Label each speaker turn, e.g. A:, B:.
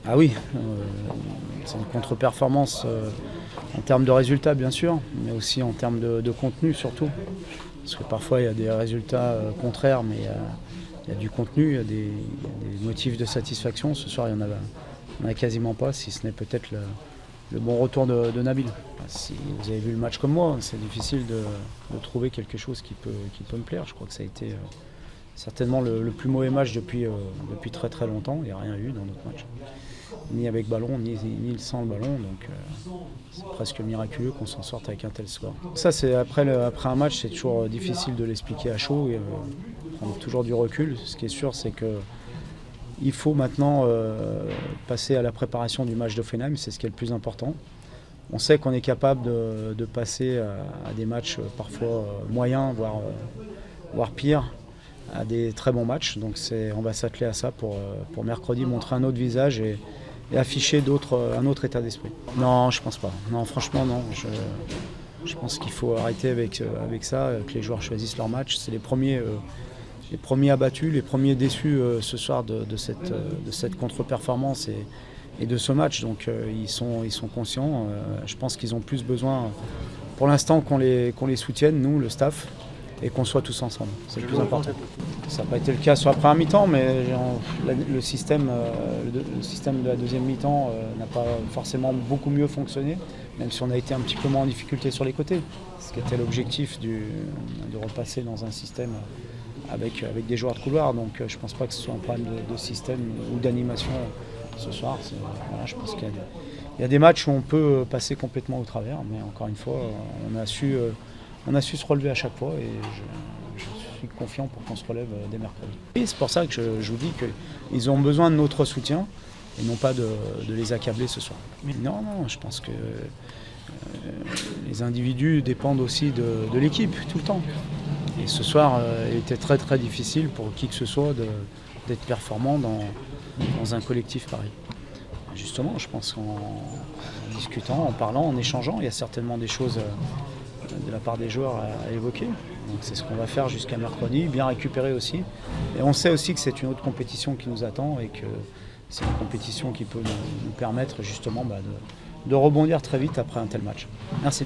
A: Ah oui, c'est une contre-performance en termes de résultats bien sûr, mais aussi en termes de contenu surtout. Parce que parfois il y a des résultats contraires, mais il y a du contenu, il y a des motifs de satisfaction. Ce soir il n'y en a quasiment pas, si ce n'est peut-être le bon retour de Nabil. Si vous avez vu le match comme moi, c'est difficile de trouver quelque chose qui peut me plaire. Je crois que ça a été certainement le plus mauvais match depuis très très longtemps. Il n'y a rien eu dans notre match. Ni avec ballon, ni sans le ballon. Donc c'est presque miraculeux qu'on s'en sorte avec un tel score. Ça, c'est après un match, c'est toujours difficile de l'expliquer à chaud et prendre toujours du recul. Ce qui est sûr, c'est que il faut maintenant passer à la préparation du match d'Offenheim, c'est ce qui est le plus important. On sait qu'on est capable de passer à des matchs parfois moyens, voire pires, à des très bons matchs. Donc on va s'atteler à ça pour mercredi, montrer un autre visage et afficher un autre état d'esprit. Non, je pense pas. Non, franchement, non. Je pense qu'il faut arrêter avec ça, que les joueurs choisissent leur match. C'est les premiers abattus, les premiers déçus ce soir de cette contre-performance et de ce match. Donc ils sont conscients. Je pense qu'ils ont plus besoin, pour l'instant, qu'on les soutienne, nous, le staff, et qu'on soit tous ensemble. C'est le plus important. Ça n'a pas été le cas sur la première mi-temps, mais le système de la deuxième mi-temps n'a pas forcément beaucoup mieux fonctionné, même si on a été un petit peu moins en difficulté sur les côtés. Ce qui était l'objectif de repasser dans un système avec des joueurs de couloir. Donc je ne pense pas que ce soit un problème de système ou d'animation ce soir. Voilà, je pense qu'il y a des matchs où on peut passer complètement au travers, mais encore une fois, on a su se relever à chaque fois et je suis confiant pour qu'on se relève dès mercredi. Et c'est pour ça que je vous dis qu'ils ont besoin de notre soutien et non pas de les accabler ce soir. Non, je pense que les individus dépendent aussi de l'équipe tout le temps. Et ce soir, il était très très difficile pour qui que ce soit d'être performant dans un collectif pareil. Justement, je pense qu'en discutant, en parlant, en échangeant, il y a certainement des choses de la part des joueurs à évoquer. Donc c'est ce qu'on va faire jusqu'à mercredi, bien récupérer aussi. Et on sait aussi que c'est une autre compétition qui nous attend et que c'est une compétition qui peut nous permettre justement de rebondir très vite après un tel match. Merci.